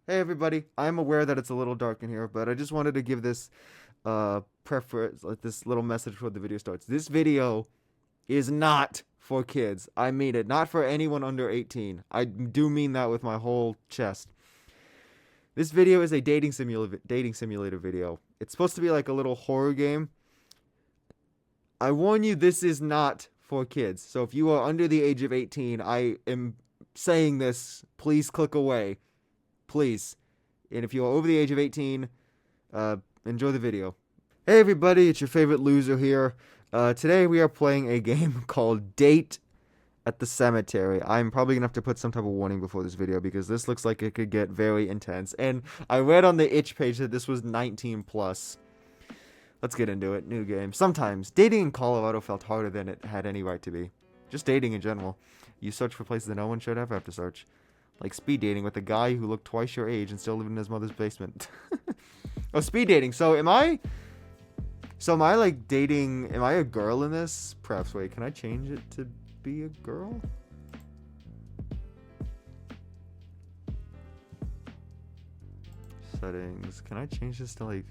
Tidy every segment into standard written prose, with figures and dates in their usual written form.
Hey everybody, I'm aware that it's a little dark in here, but I just wanted to give this preference, like this little message before the video starts. This video is not for kids. I mean it, not for anyone under 18. I do mean that with my whole chest. This video is a dating simulator video. It's supposed to be like a little horror game. I warn you, this is not for kids. So if you are under the age of 18, I am saying this. Please click away. Please. And if you are over the age of 18, uh, enjoy the video. Hey everybody, it's your favorite loser here. Today we are playing a game called Date at the Cemetery. I'm probably gonna have to put some type of warning before this video because this looks like it could get very intense. And I read on the itch page that this was 19 plus. Let's get into it. New game. Sometimes dating in Colorado felt harder than it had any right to be. Just dating in general. You search for places that no one should ever have to search. Like speed dating with a guy who looked twice your age and still lived in his mother's basement. Oh, speed dating. So am I like dating, am I a girl in this? Perhaps, wait, can I change it to be a girl? Settings. Can I change this to like...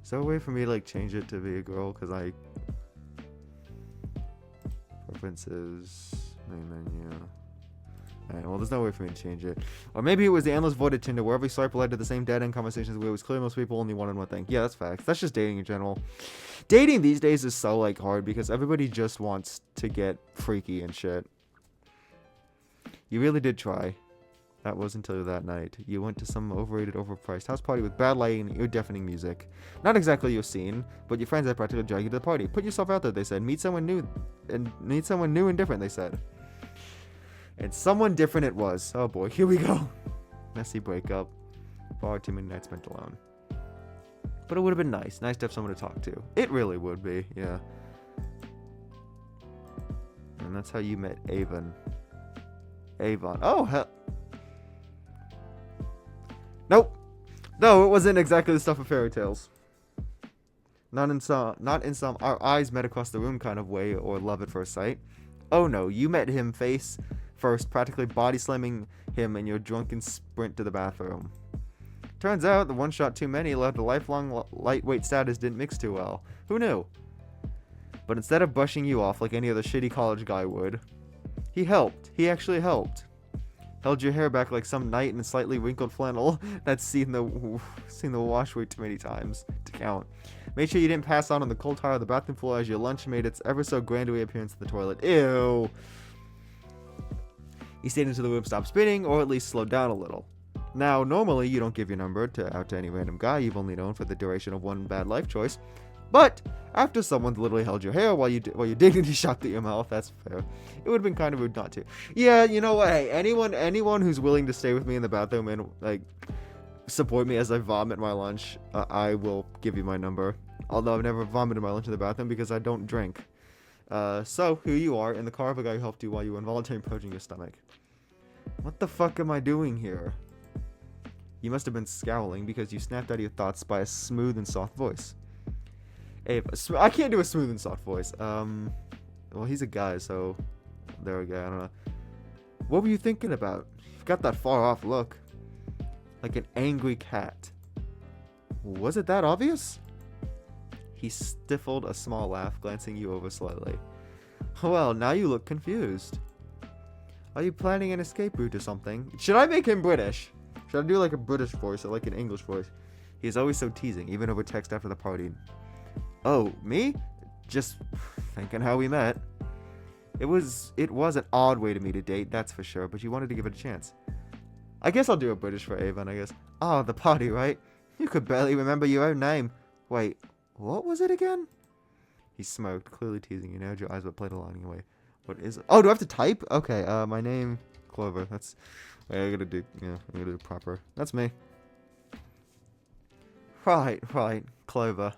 Is there a way for me to like change it to be a girl? Cause I... Preferences, main menu. Alright, well, there's no way for me to change it. Or maybe it was the endless void of Tinder where every swipe led to the same dead-end conversations where it was clear most people only wanted one thing. Yeah, that's facts. That's just dating in general. Dating these days is so, like, hard because everybody just wants to get freaky and shit. You really did try. That was until that night. You went to some overrated, overpriced house party with bad lighting and ear-deafening music. Not exactly your scene, but your friends had practically dragged you to the party. Put yourself out there, they said. Meet someone new and different, they said. And someone different it was. Oh boy, here we go. Messy breakup. Far too many nights spent alone. But it would have been nice. Nice to have someone to talk to. It really would be, yeah. And that's how you met Avon. Avon. Oh, hell. Nope. No, it wasn't exactly the stuff of fairy tales. Not in some our eyes met across the room kind of way or love at first sight. Oh no, you met him face first, practically body slamming him in your drunken sprint to the bathroom. Turns out the one shot too many left a lifelong lightweight status didn't mix too well. Who knew? But instead of brushing you off like any other shitty college guy would, he helped. He actually helped. Held your hair back like some knight in slightly wrinkled flannel that's seen the wash way too many times to count. Made sure you didn't pass out on the cold tile of the bathroom floor as your lunch made its ever so grand reappearance at the toilet. Ew. He stayed until the room stopped spinning, or at least slowed down a little. Now, normally you don't give your number out to any random guy you've only known for the duration of one bad life choice. But after someone literally held your hair while your dignity shot through your mouth, that's fair. It would have been kind of rude not to. Yeah, you know what? Hey, anyone who's willing to stay with me in the bathroom and like support me as I vomit my lunch, I will give you my number. Although I've never vomited my lunch in the bathroom because I don't drink. So here you are in the car of a guy who helped you while you were involuntarily purging your stomach. What the fuck am I doing here? You must have been scowling because you snapped out of your thoughts by a smooth and soft voice. Ava. I can't do a smooth and soft voice. Well, he's a guy, so there we go. I don't know. What were you thinking about? You've got that far off look. Like an angry cat. Was it that obvious? He stifled a small laugh, glancing you over slightly. Well, now you look confused. Are you planning an escape route or something? Should I make him British? Should I do like a British voice or like an English voice? He's always so teasing, even over text after the party. Oh, me? Just thinking how we met. It was an odd way to meet a date, that's for sure, but you wanted to give it a chance. I guess I'll do a British for Avon, I guess. Oh, the party, right? You could barely remember your own name. Wait, what was it again? He smirked, clearly teasing you. Narrowed your eyes but played along anyway. What is it? Oh, do I have to type? Okay, my name, Clover. That's... Wait, I'm gonna do it proper. That's me. Right, Clover.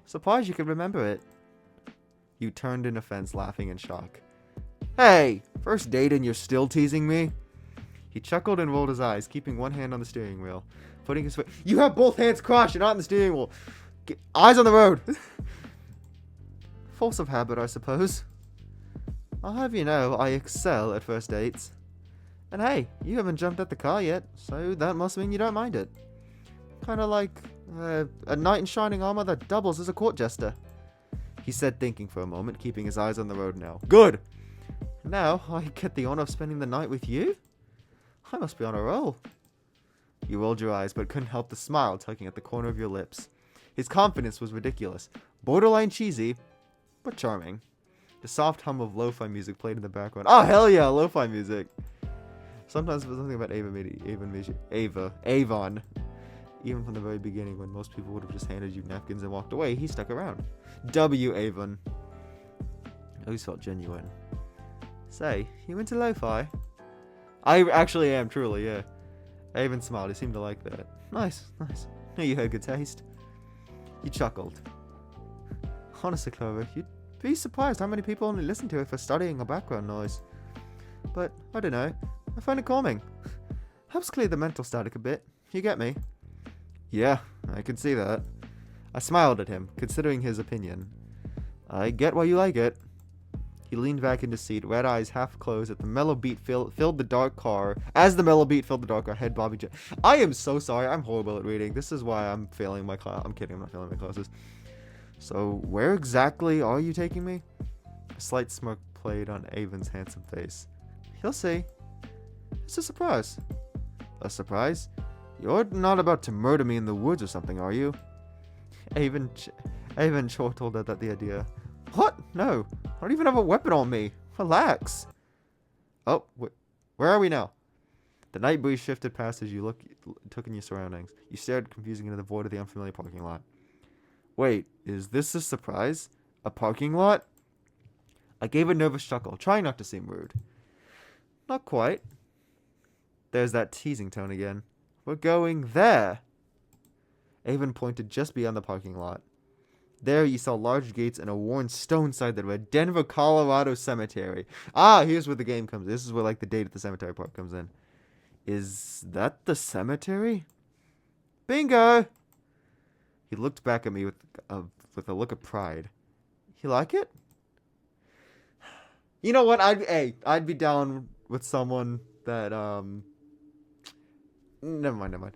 Surprised you could remember it. You turned in offense, laughing in shock. Hey! First date and you're still teasing me? He chuckled and rolled his eyes, keeping one hand on the steering wheel. Putting his foot... You have both hands crossed, you're not on the steering wheel. Eyes on the road! Force of habit, I suppose. I'll have you know, I excel at first dates. And hey, you haven't jumped at the car yet, so that must mean you don't mind it. Kinda like a knight in shining armor that doubles as a court jester. He said, thinking for a moment, keeping his eyes on the road now. Good! Now, I get the honor of spending the night with you? I must be on a roll. You rolled your eyes, but couldn't help the smile tugging at the corner of your lips. His confidence was ridiculous, borderline cheesy, but charming. The soft hum of lo-fi music played in the background. Oh, hell yeah, lo-fi music! Sometimes there's something about Avon. Even from the very beginning, when most people would have just handed you napkins and walked away, he stuck around. W. Avon. I always felt genuine. Say, you into lo-fi? I actually am, truly, yeah. Avon smiled. He seemed to like that. Nice. Know you had good taste. He chuckled. Honestly, Clover, you'd be surprised how many people only listen to it for studying or background noise. But, I don't know. I find it calming. Helps clear the mental static a bit. You get me? Yeah, I can see that. I smiled at him, considering his opinion. I get why you like it. He leaned back in his seat, red eyes half closed, as the mellow beat filled the dark car. Head Bobby J. I am so sorry. I'm horrible at reading. This is why I'm failing my class. I'm kidding. I'm not failing my classes. So, where exactly are you taking me? A slight smirk played on Avon's handsome face. You'll see. It's a surprise. A surprise? You're not about to murder me in the woods or something, are you? Avon chortled at the idea. What? No. I don't even have a weapon on me. Relax. Oh, where are we now? The night breeze shifted past as you took in your surroundings. You stared confusing into the void of the unfamiliar parking lot. Wait, is this a surprise? A parking lot? I gave a nervous chuckle, trying not to seem rude. Not quite. There's that teasing tone again. We're going there. Avon pointed just beyond the parking lot. There you saw large gates and a worn stone sign that read Denver, Colorado Cemetery. Ah, here's where the game comes in. This is where like the date at the cemetery part comes in. Is that the cemetery? Bingo! He looked back at me with a look of pride. You like it? You know what? I'd be down with someone that Never mind.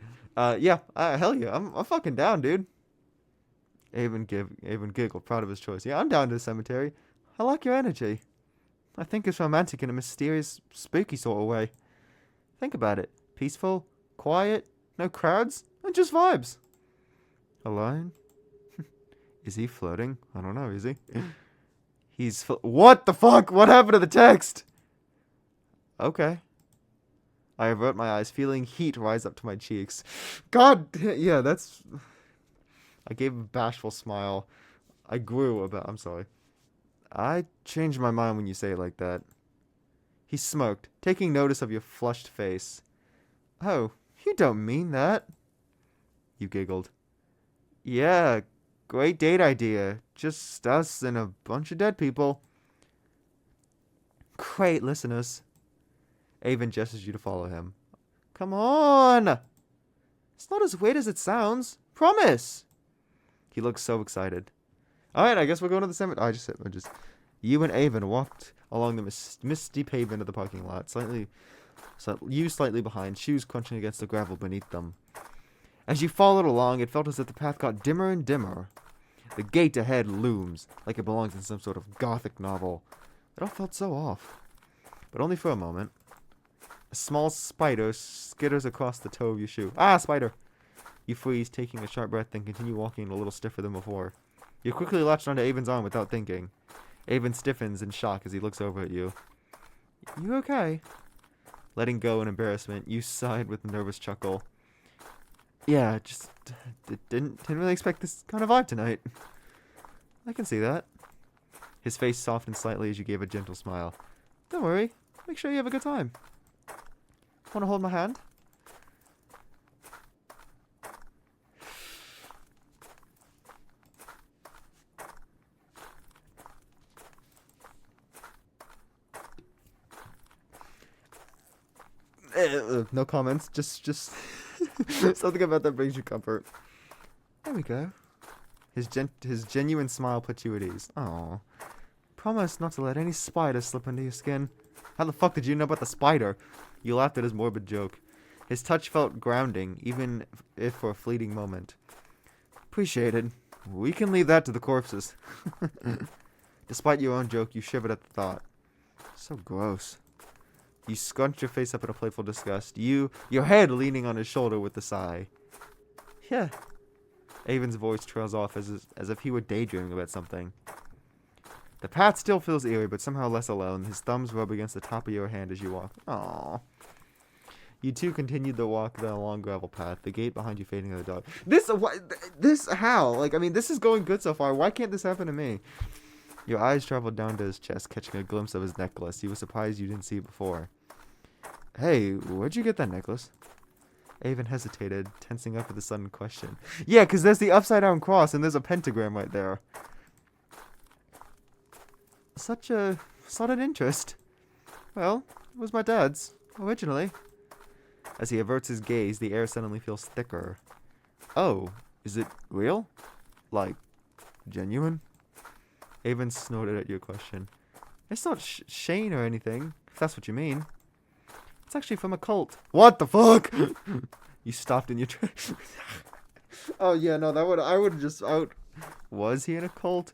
Yeah, hell yeah, I'm fucking down, dude. Avon giggled, proud of his choice. Yeah, I'm down to the cemetery. I like your energy. I think it's romantic in a mysterious, spooky sort of way. Think about it. Peaceful, quiet, no crowds, and just vibes. Alone? Is he flirting? I don't know, is he? What the fuck? What happened to the text? Okay. I avert my eyes, feeling heat rise up to my cheeks. God, yeah, that's... I gave a bashful smile. I'm sorry. I change my mind when you say it like that. He smoked, taking notice of your flushed face. Oh, you don't mean that. You giggled. Yeah, great date idea. Just us and a bunch of dead people. Great listeners. Avon gestures you to follow him. Come on! It's not as weird as it sounds. Promise! He looks so excited. Alright, I guess we're going to the cemetery. You and Avon walked along the misty pavement of the parking lot, slightly behind, shoes crunching against the gravel beneath them. As you followed along, it felt as if the path got dimmer and dimmer. The gate ahead looms, like it belongs in some sort of gothic novel. It all felt so off. But only for a moment. A small spider skitters across the toe of your shoe. Ah, spider! You freeze, taking a sharp breath, then continue walking a little stiffer than before. You quickly latched onto Avon's arm without thinking. Avon stiffens in shock as he looks over at you. You okay? Letting go in embarrassment, you sighed with a nervous chuckle. Yeah, just didn't really expect this kind of vibe tonight. I can see that. His face softened slightly as you gave a gentle smile. Don't worry. Make sure you have a good time. Want to hold my hand? No comments. Just something about that brings you comfort. There we go. His genuine smile put you at ease. Aww. promise not to let any spider slip under your skin. How the fuck did you know about the spider? You laughed at his morbid joke. His touch felt grounding, even if for a fleeting moment. Appreciated. We can leave that to the corpses. Despite your own joke, you shivered at the thought. So gross. You scrunched your face up in a playful disgust. Your head leaning on his shoulder with a sigh. Yeah. Avon's voice trails off as if he were daydreaming about something. The path still feels eerie, but somehow less alone. His thumbs rub against the top of your hand as you walk. Aww. You two continued the walk down a long gravel path, the gate behind you fading in the dark. This, how? Like, I mean, this is going good so far. Why can't this happen to me? Your eyes traveled down to his chest, catching a glimpse of his necklace. You were surprised you didn't see it before. Hey, where'd you get that necklace? Avon hesitated, tensing up at the sudden question. Yeah, because there's the upside-down cross, and there's a pentagram right there. Such a sudden interest. Well, it was my dad's, originally. As he averts his gaze, the air suddenly feels thicker. Oh, is it real? Like, genuine? Avon snorted at your question. It's not Shane or anything, if that's what you mean. It's actually from a cult. What the fuck? You stopped in your tracks. Oh yeah, no, I would just out. Was he in a cult?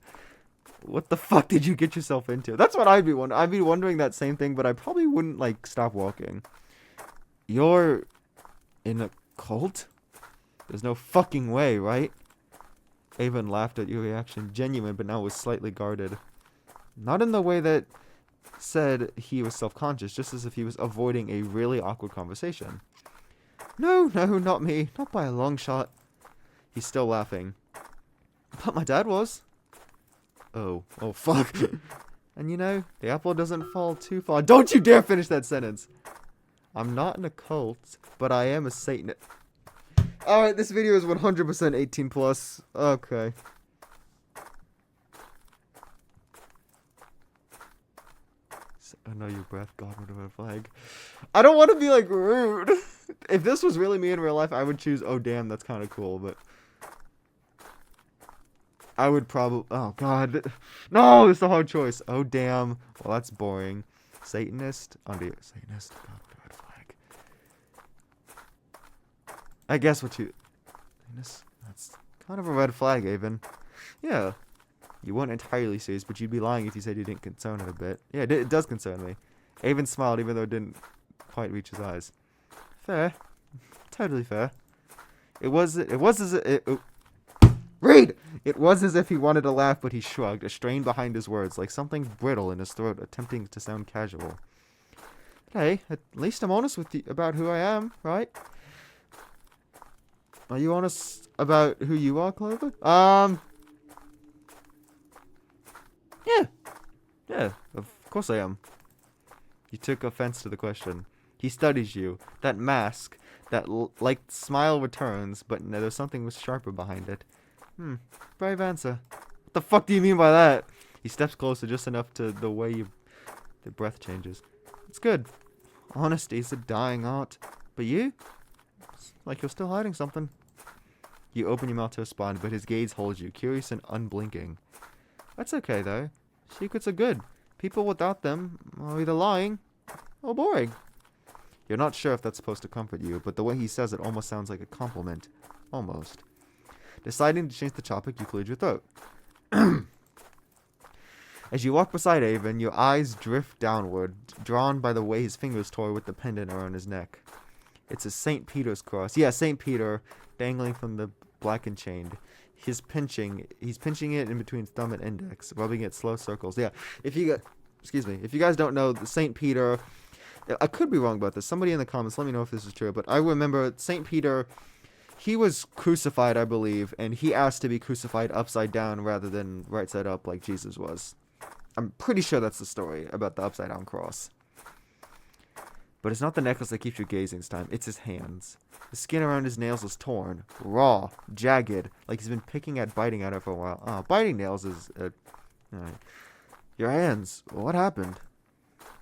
What the fuck did you get yourself into? That's what I'd be wondering. I'd be wondering that same thing, but I probably wouldn't like stop walking. You're in a cult? There's no fucking way, right? Avon laughed at your reaction, genuine, but now was slightly guarded. Not in the way that said he was self-conscious, just as if he was avoiding a really awkward conversation. No, not me. Not by a long shot. He's still laughing. But my dad was. Oh fuck. And you know, the apple doesn't fall too far. Don't you dare finish that sentence. I'm not in a cult, but I am a Satanist. Alright, this video is 100% 18 plus. Okay. I know your breath, God, what a red flag. I don't want to be like rude. If this was really me in real life, I would choose, oh damn, that's kind of cool, but I would probably, oh god. No, it's a hard choice. Oh damn. Well, that's boring. Satanist, Satanist, God, what a red flag. I guess what you, that's kind of a red flag, Avon. Yeah. You weren't entirely serious, but you'd be lying if you said you didn't concern it a bit. Yeah, it does concern me. Avon smiled, even though it didn't quite reach his eyes. Fair. Totally fair. It was as if he wanted to laugh, but he shrugged, a strain behind his words, like something brittle in his throat, attempting to sound casual. Hey, at least I'm honest with you about who I am, right? Are you honest about who you are, Clover? Yeah, of course I am. You took offense to the question. He studies you. That mask, that like smile returns, but no, there's something sharper behind it. Brave answer. What the fuck do you mean by that? He steps closer just enough to the way the breath changes. It's good. Honesty is a dying art. But you? It's like you're still hiding something. You open your mouth to respond, but his gaze holds you, curious and unblinking. That's okay, though. Secrets are good. People without them are either lying or boring. You're not sure if that's supposed to comfort you, but the way he says it almost sounds like a compliment. Almost. Deciding to change the topic, you cleared your throat. As you walk beside Avon, your eyes drift downward, drawn by the way his fingers toy with the pendant around his neck. It's a St. Peter's cross. Yeah, St. Peter, dangling from the blackened chain. He's pinching it in between thumb and index, rubbing it slow circles. Yeah, if you guys don't know, St. Peter, I could be wrong about this. Somebody in the comments, let me know if this is true, but I remember St. Peter, he was crucified, I believe, and he asked to be crucified upside down rather than right side up like Jesus was. I'm pretty sure that's the story about the upside down cross. But it's not the necklace that keeps you gazing this time, it's his hands. The skin around his nails is torn, raw, jagged, like he's been biting at it for a while. Oh, biting nails is... Alright. Your hands, what happened?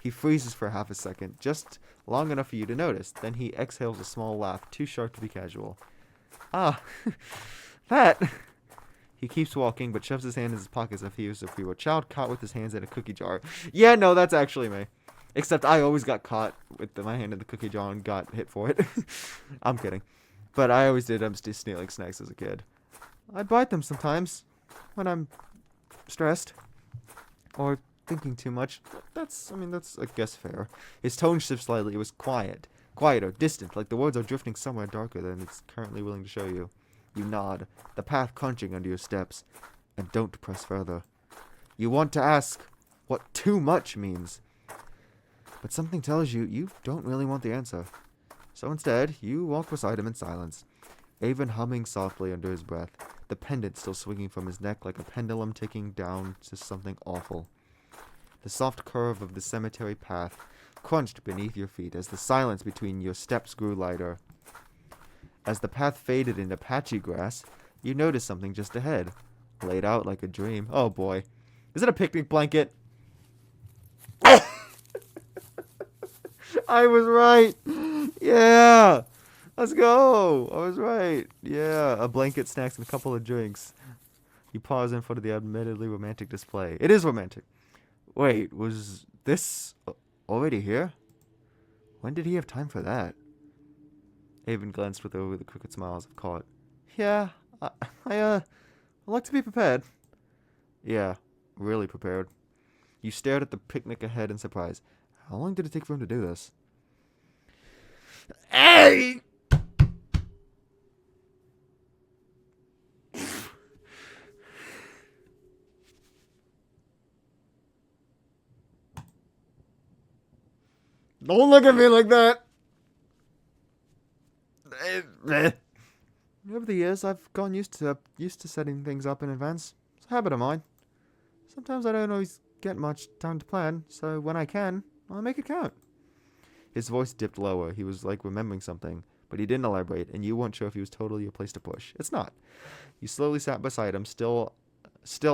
He freezes for half a second, just long enough for you to notice. Then he exhales a small laugh, too sharp to be casual. Ah, that... He keeps walking, but shoves his hand in his pocket as if he was a free child caught with his hands in a cookie jar. Yeah, no, that's actually me. Except I always got caught with my hand in the cookie jar and got hit for it. I'm kidding. But I always did. I'm just stealing snacks as a kid. I'd bite them sometimes when I'm stressed or thinking too much. That's I guess fair. His tone shifts slightly. It was quieter, distant, like the words are drifting somewhere darker than it's currently willing to show you. You nod, the path crunching under your steps, and don't press further. You want to ask what too much means, but something tells you you don't really want the answer. So instead, you walk beside him in silence, Avon humming softly under his breath, the pendant still swinging from his neck like a pendulum ticking down to something awful. The soft curve of the cemetery path crunched beneath your feet as the silence between your steps grew lighter. As the path faded into patchy grass, you noticed something just ahead, laid out like a dream. Oh boy. Is it a picnic blanket? I was right. Yeah. Let's go. I was right. Yeah. A blanket, snacks, and a couple of drinks. You pause in front of the admittedly romantic display. It is romantic. Wait, was this already here? When did he have time for that? Avon glanced with over the crooked smiles of caught. Yeah, I like to be prepared. Yeah, really prepared. You stared at the picnic ahead in surprise. How long did it take for him to do this? Hey! Don't look at me like that! Over the years, I've gotten used to setting things up in advance. It's a habit of mine. Sometimes I don't always get much time to plan, so when I can, I'll make it count. His voice dipped lower. He was like remembering something, but he didn't elaborate, and you weren't sure if he was totally a place to push. It's not. You slowly sat beside him, still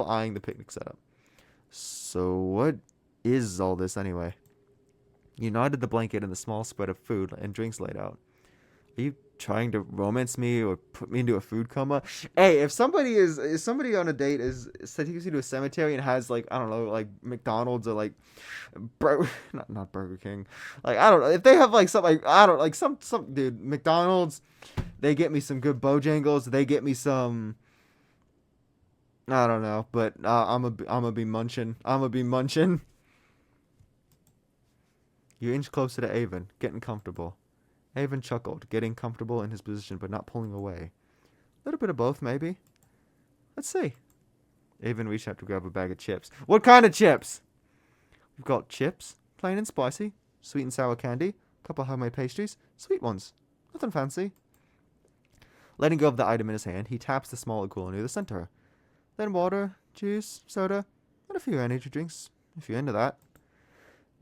eyeing the picnic setup. So what is all this anyway? You nodded the blanket and the small spread of food and drinks laid out. Are you trying to romance me or put me into a food coma? Hey, if somebody on a date takes you to a cemetery and has like, I don't know, like McDonald's or like not Burger King. Like, I don't know. If they have like some like I don't like some dude, McDonald's, they get me some good Bojangles, they get me some I don't know, but I'm gonna be munching. You inch closer to Avon, getting comfortable. Avon chuckled, getting comfortable in his position but not pulling away. A little bit of both, maybe. Let's see. Avon reached out to grab a bag of chips. What kind of chips? We've got chips, plain and spicy, sweet and sour candy, a couple of homemade pastries, sweet ones. Nothing fancy. Letting go of the item in his hand, he taps the smaller cooler near the center. Then water, juice, soda, and a few energy drinks, if you're into that.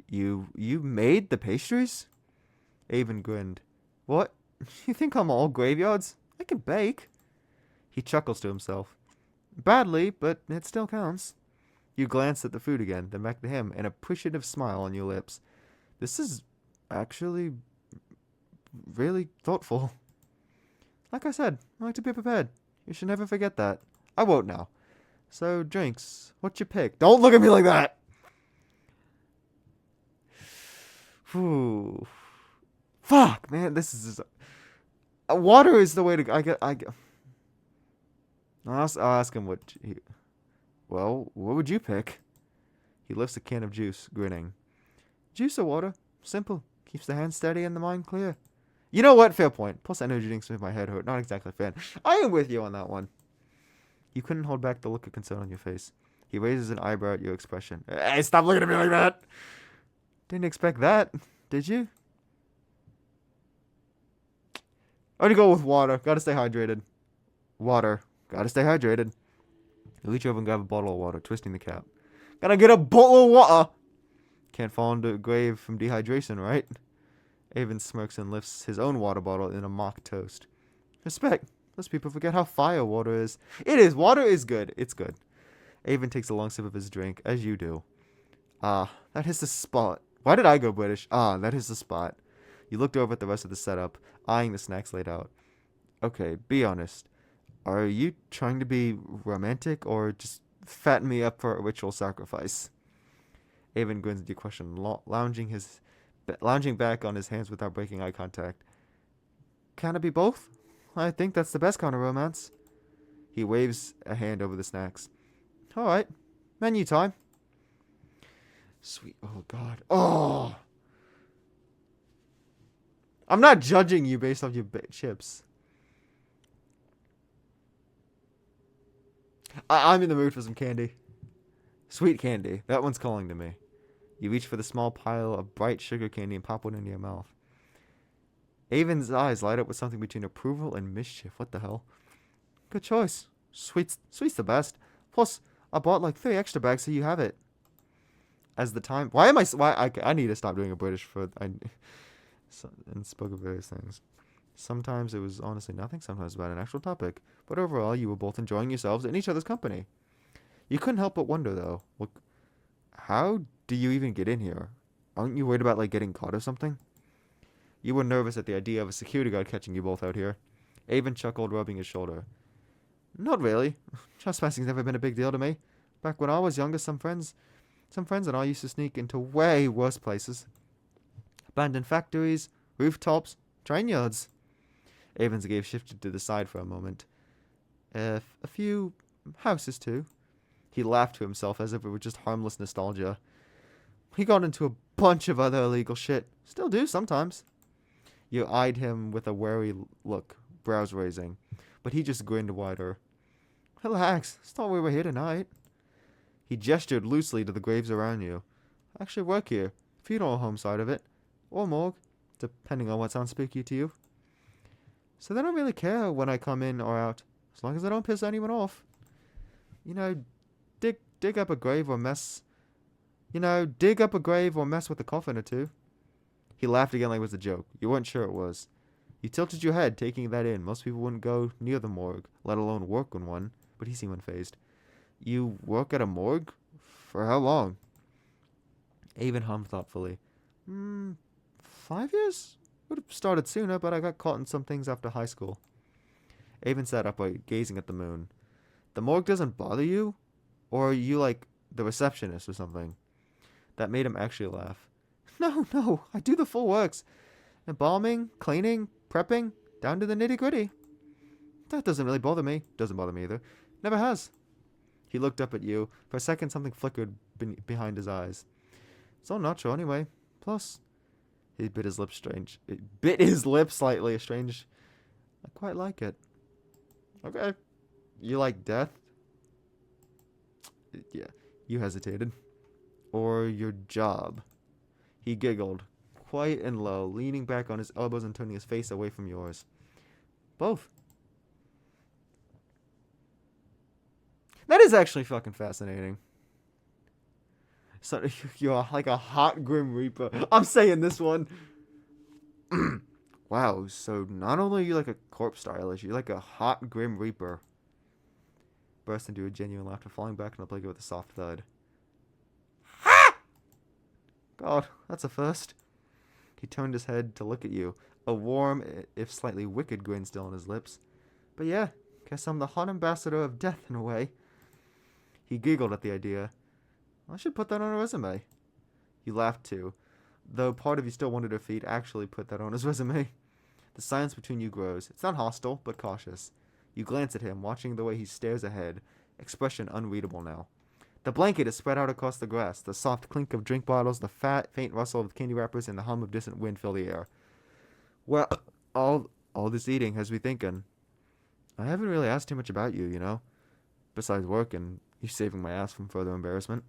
You made the pastries? Avon grinned. What? You think I'm all graveyards? I can bake. He chuckles to himself. Badly, but it still counts. You glance at the food again, then back to him, an appreciative smile on your lips. This is actually really thoughtful. Like I said, I like to be prepared. You should never forget that. I won't now. So, drinks. What you pick? Don't look at me like that! Whew. Fuck, man, this is... water is the way to... I'll ask him what... Well, what would you pick? He lifts a can of juice, grinning. Juice or water? Simple. Keeps the hand steady and the mind clear. You know what? Fair point. Plus energy drinks make my head hurt. Not exactly a fan. I am with you on that one. You couldn't hold back the look of concern on your face. He raises an eyebrow at your expression. Hey, stop looking at me like that! Didn't expect that, did you? I'm gonna go with water. Gotta stay hydrated. Water. Gotta stay hydrated. You reach over and grab a bottle of water, twisting the cap. Gotta get a bottle of water! Can't fall into a grave from dehydration, right? Avon smirks and lifts his own water bottle in a mock toast. Respect. Most people forget how fire water is. It is. Water is good. It's good. Avon takes a long sip of his drink, as you do. Ah, that is the spot. Why did I go British? Ah, that is the spot. You looked over at the rest of the setup, eyeing the snacks laid out. Okay, be honest. Are you trying to be romantic or just fatten me up for a ritual sacrifice? Avon grins at your question, lounging back on his hands without breaking eye contact. Can it be both? I think that's the best kind of romance. He waves a hand over the snacks. All right, menu time. Sweet. Oh God. Oh. I'm not judging you based off your chips. I'm in the mood for some candy. Sweet candy. That one's calling to me. You reach for the small pile of bright sugar candy and pop one into your mouth. Avon's eyes light up with something between approval and mischief. What the hell? Good choice. Sweet's the best. Plus, I bought like 3 extra bags so you have it. As the time... I need to stop doing a British for... and spoke of various things. Sometimes it was honestly nothing, sometimes about an actual topic. But overall, you were both enjoying yourselves and each other's company. You couldn't help but wonder, though. How do you even get in here? Aren't you worried about, like, getting caught or something? You were nervous at the idea of a security guard catching you both out here. Avon chuckled, rubbing his shoulder. Not really. Trespassing's never been a big deal to me. Back when I was younger, some friends and I used to sneak into way worse places. Abandoned factories, rooftops, train yards. Avon's gaze shifted to the side for a moment. A few houses, too. He laughed to himself as if it were just harmless nostalgia. He got into a bunch of other illegal shit. Still do sometimes. You eyed him with a wary look, brows raising. But he just grinned wider. Relax. I thought we were here tonight. He gestured loosely to the graves around you. I actually work here. Funeral home side of it. Or morgue. Depending on what sounds spooky to you. So they don't really care when I come in or out. As long as I don't piss anyone off. You know, dig up a grave or mess... dig up a grave or mess with a coffin or two. He laughed again like it was a joke. You weren't sure it was. You tilted your head, taking that in. Most people wouldn't go near the morgue, let alone work in one, but he seemed unfazed. You work at a morgue? For how long? Avon hummed thoughtfully. 5 years? Would have started sooner, but I got caught in some things after high school. Avon sat upright, gazing at the moon. The morgue doesn't bother you? Or are you like the receptionist or something? That made him actually laugh. No, I do the full works. Embalming, cleaning, prepping, down to the nitty-gritty. That doesn't really bother me. Doesn't bother me either. Never has. He looked up at you. For a second, something flickered behind his eyes. It's all natural anyway. Plus, he bit his lip strange. It bit his lip slightly. Strange. I quite like it. Okay. You like death? Yeah. You hesitated. Or your job. He giggled, quiet and low, leaning back on his elbows and turning his face away from yours. Both. That is actually fucking fascinating. So you're like a hot Grim Reaper. I'm saying this one. Wow, so not only are you like a corpse stylist, you're like a hot Grim Reaper. Burst into a genuine laughter, falling back on the blanket with a soft thud. God, that's a first. He turned his head to look at you, a warm, if slightly wicked grin still on his lips. But yeah, guess I'm the hot ambassador of death in a way. He giggled at the idea. I should put that on a resume. You laughed too, though part of you still wanted if he'd actually put that on his resume. The silence between you grows. It's not hostile, but cautious. You glance at him, watching the way he stares ahead, expression unreadable now. The blanket is spread out across the grass. The soft clink of drink bottles, the faint rustle of candy wrappers, and the hum of distant wind fill the air. Well, all this eating has me thinking. I haven't really asked too much about you, you know? Besides work and you saving my ass from further embarrassment.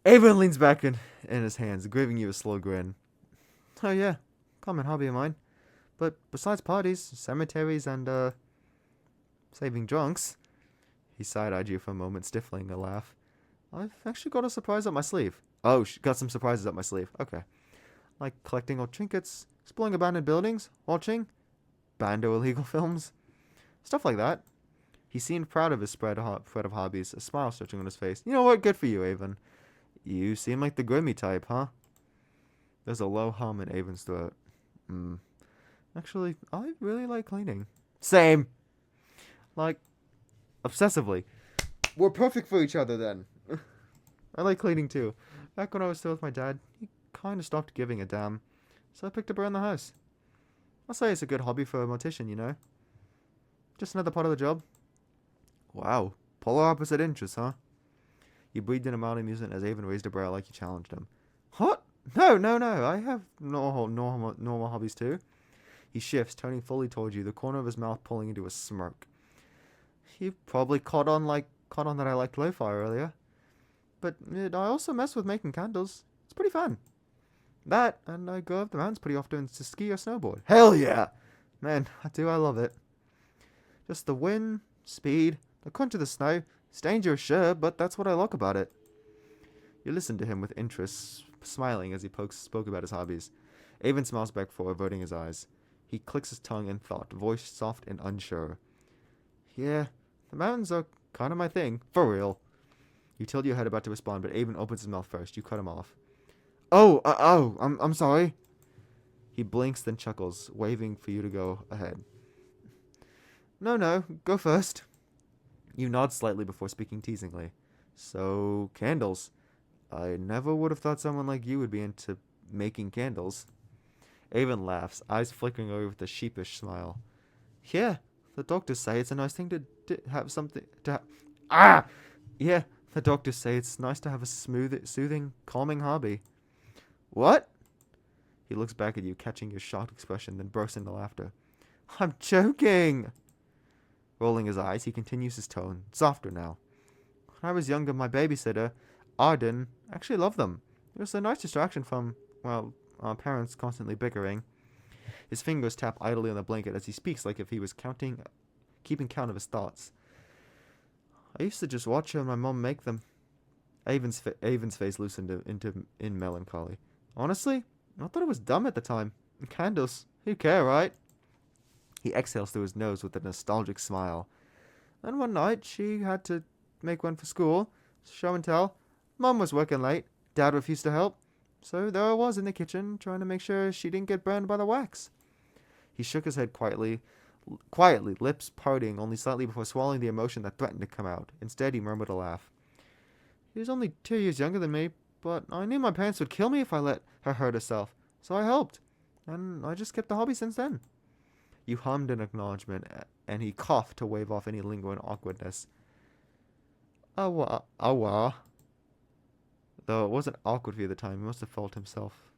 Avon leans back in his hands, giving you a slow grin. Oh yeah, common hobby of mine. But besides parties, cemeteries, and, saving drunks... He side-eyed you for a moment, stifling a laugh. I've actually got a surprise up my sleeve. Oh, got some surprises up my sleeve. Okay. Like collecting old trinkets, exploring abandoned buildings, watching bando illegal films. Stuff like that. He seemed proud of his spread of hobbies, a smile stretching on his face. You know what? Good for you, Avon. You seem like the Grimmy type, huh? There's a low hum in Avon's throat. Actually, I really like cleaning. Same. Like, obsessively. We're perfect for each other then. I like cleaning too. Back when I was still with my dad, he kind of stopped giving a damn. So I picked up around the house. I'll say it's a good hobby for a mortician, you know? Just another part of the job. Wow. Polar opposite interests, huh? He breathed in a mild amusement as Avon raised a brow like he challenged him. What? No, no, no. I have normal hobbies too. He shifts, turning fully towards you, the corner of his mouth pulling into a smirk. You probably caught on that I liked lo-fi earlier. But I also mess with making candles. It's pretty fun. That, and I go up the mountains pretty often to ski or snowboard. Hell yeah! Man, I love it. Just the wind, speed, the crunch of the snow. It's dangerous, sure, but that's what I like about it. You listen to him with interest, smiling as he spoke about his hobbies. Avon smiles back before averting his eyes. He clicks his tongue in thought, voice soft and unsure. Yeah, the mountains are kind of my thing. For real. You tilt your head about to respond, but Avon opens his mouth first. You cut him off. I'm sorry. He blinks, then chuckles, waving for you to go ahead. No, go first. You nod slightly before speaking teasingly. So, candles. I never would have thought someone like you would be into making candles. Avon laughs, eyes flickering over with a sheepish smile. Yeah, the doctors say it's a nice thing to have something to Yeah, the doctors say it's nice to have a soothing, calming hobby. What? He looks back at you, catching your shocked expression, then bursts into laughter. I'm joking! Rolling his eyes, he continues his tone, softer now. When I was younger, my babysitter, Arden, actually loved them. It was a nice distraction from, well, our parents constantly bickering. His fingers tap idly on the blanket as he speaks like if he was keeping count of his thoughts. I used to just watch her and my mom make them. Avon's face loosened in melancholy. Honestly, I thought it was dumb at the time. Candles, who care, right? He exhales through his nose with a nostalgic smile. Then one night, she had to make one for school. Show and tell. Mom was working late. Dad refused to help. So there I was in the kitchen, trying to make sure she didn't get burned by the wax. He shook his head quietly, lips parting only slightly before swallowing the emotion that threatened to come out. Instead, he murmured a laugh. He was only 2 years younger than me, but I knew my parents would kill me if I let her hurt herself. So I helped. And I just kept the hobby since then. You hummed in acknowledgement, and he coughed to wave off any lingering awkwardness. Awa. Though it wasn't awkward for you at the time, he must have felt himself.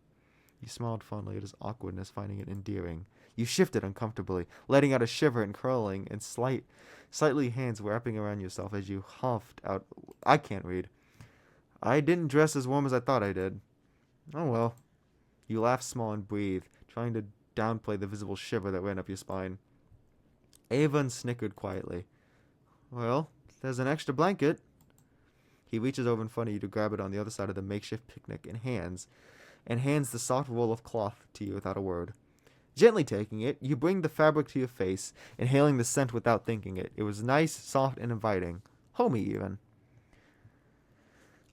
You smiled fondly at his awkwardness, finding it endearing. You shifted uncomfortably, letting out a shiver and curling, and slightly hands wrapping around yourself as you huffed out. I can't read. I didn't dress as warm as I thought I did. Oh well. You laughed small and breathed, trying to downplay the visible shiver that ran up your spine. Avon snickered quietly. Well, there's an extra blanket. He reaches over in front of you to grab it on the other side of the makeshift picnic and hands the soft roll of cloth to you without a word. Gently taking it, you bring the fabric to your face, inhaling the scent without thinking it. It was nice, soft, and inviting. Homey, even.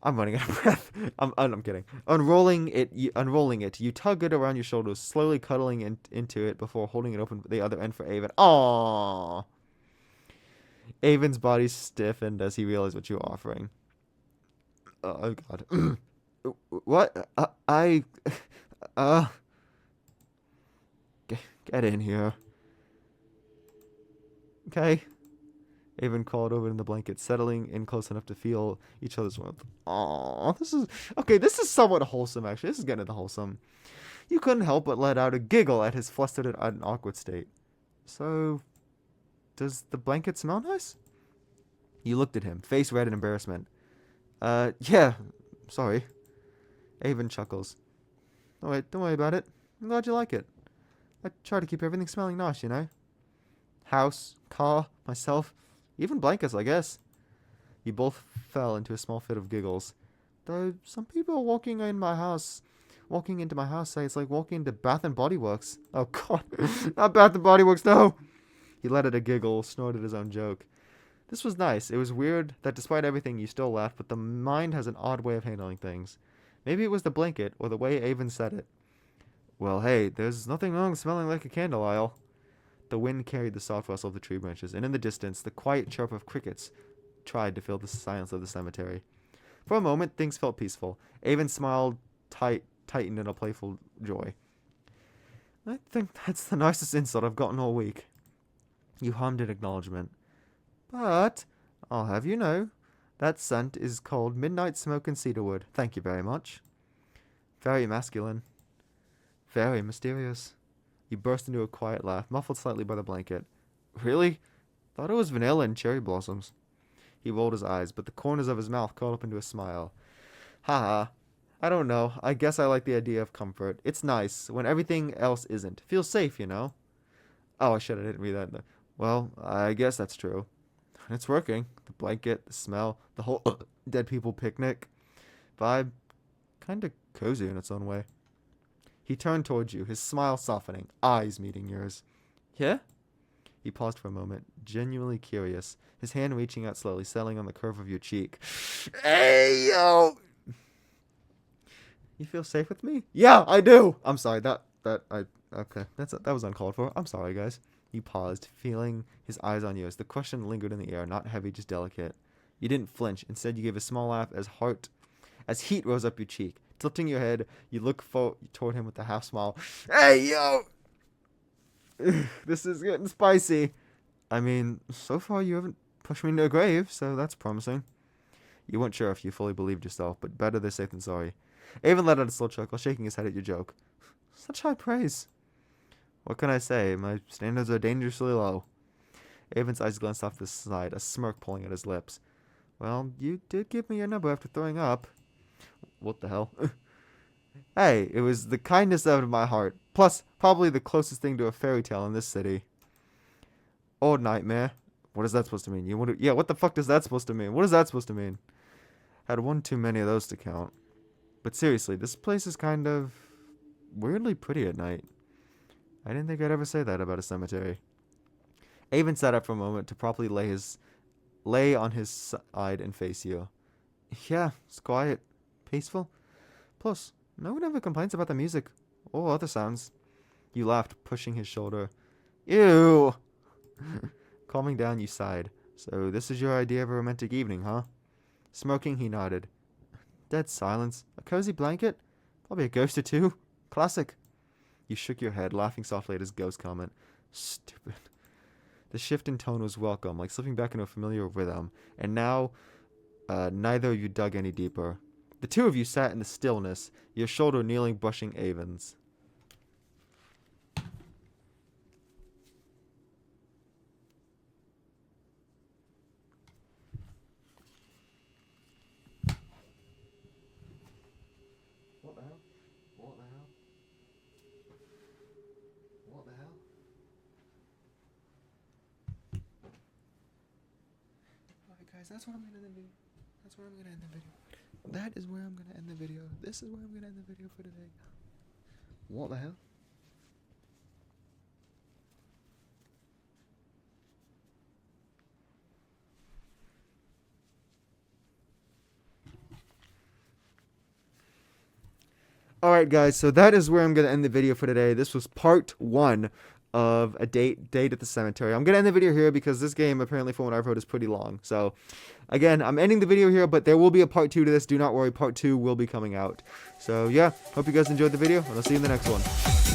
I'm running out of breath. I'm kidding. Unrolling it, you tug it around your shoulders, slowly cuddling into it before holding it open the other end for Avon. Aww. Avon's body stiffened as he realized what you were offering. Oh, God. What? Get in here. Okay. Avon crawled over in the blanket, settling in close enough to feel each other's warmth. Aww, this is somewhat wholesome, actually. This is getting into wholesome. You couldn't help but let out a giggle at his flustered and awkward state. So, does the blanket smell nice? You looked at him, face red in embarrassment. Yeah, sorry. Avon chuckles. Oh wait, don't worry about it. I'm glad you like it. I try to keep everything smelling nice, you know? House, car, myself, even blankets, I guess. You both fell into a small fit of giggles. Though some people walking into my house say it's like walking into Bath and Body Works. Oh God, not Bath and Body Works, no! He let out a giggle, snorted his own joke. This was nice. It was weird that despite everything you still laughed, but the mind has an odd way of handling things. Maybe it was the blanket, or the way Avon said it. Well, hey, there's nothing wrong with smelling like a candle aisle. The wind carried the soft rustle of the tree branches, and in the distance, the quiet chirp of crickets tried to fill the silence of the cemetery. For a moment, things felt peaceful. Avon smiled tightened in a playful joy. I think that's the nicest insult I've gotten all week. You hummed in acknowledgement. But, I'll have you know, that scent is called Midnight Smoke and Cedarwood. Thank you very much. Very masculine. Very mysterious. You burst into a quiet laugh, muffled slightly by the blanket. Really? Thought it was vanilla and cherry blossoms. He rolled his eyes, but the corners of his mouth curled up into a smile. Ha. I don't know. I guess I like the idea of comfort. It's nice when everything else isn't. Feels safe, you know? Oh, I didn't read that. Well, I guess that's true. It's working. The blanket, the smell, the whole dead people picnic vibe. Kinda cozy in its own way. He turned towards you, his smile softening, eyes meeting yours. Yeah? He paused for a moment, genuinely curious, his hand reaching out slowly, settling on the curve of your cheek. Hey, yo! You feel safe with me? Yeah, I do! I'm sorry, okay, that was uncalled for. I'm sorry, guys. You paused, feeling his eyes on yours. The question lingered in the air, not heavy, just delicate. You didn't flinch. Instead, you gave a small laugh as heat rose up your cheek. Tilting your head, you look toward him with a half smile. Hey, yo! This is getting spicy. I mean, so far you haven't pushed me into a grave, so that's promising. You weren't sure if you fully believed yourself, but better than safe than sorry. Avon let out a slow chuckle, shaking his head at your joke. Such high praise. What can I say? My standards are dangerously low. Avon's eyes glanced off to the side, a smirk pulling at his lips. Well, you did give me your number after throwing up. What the hell? Hey, it was the kindness out of my heart. Plus, probably the closest thing to a fairy tale in this city. Old nightmare. What is that supposed to mean? What the fuck is that supposed to mean? What is that supposed to mean? Had one too many of those to count. But seriously, this place is kind of weirdly pretty at night. I didn't think I'd ever say that about a cemetery. Avon sat up for a moment to properly lay on his side and face you. Yeah, it's quiet, peaceful. Plus, no one ever complains about the music or other sounds. You laughed, pushing his shoulder. Ew! Calming down, you sighed. So this is your idea of a romantic evening, huh? Smoking, he nodded. Dead silence. A cozy blanket? Probably a ghost or two. Classic. You shook your head, laughing softly at his ghost comment. Stupid. The shift in tone was welcome, like slipping back into a familiar rhythm. And now, neither of you dug any deeper. The two of you sat in the stillness, your shoulder kneeling, brushing Avon's. What the hell? What the hell? What the hell? Alright guys, that's where I'm gonna end the video. That's where I'm gonna end the video. That is where I'm gonna end the video. This is where I'm gonna end the video for today. What the hell? Alright guys, so that is where I'm going to end the video for today. This was part 1 of a date at the cemetery. I'm going to end the video here because this game, apparently from what I've heard, is pretty long. So, again, I'm ending the video here, but there will be a part 2 to this. Do not worry, part 2 will be coming out. So, yeah, hope you guys enjoyed the video, and I'll see you in the next one.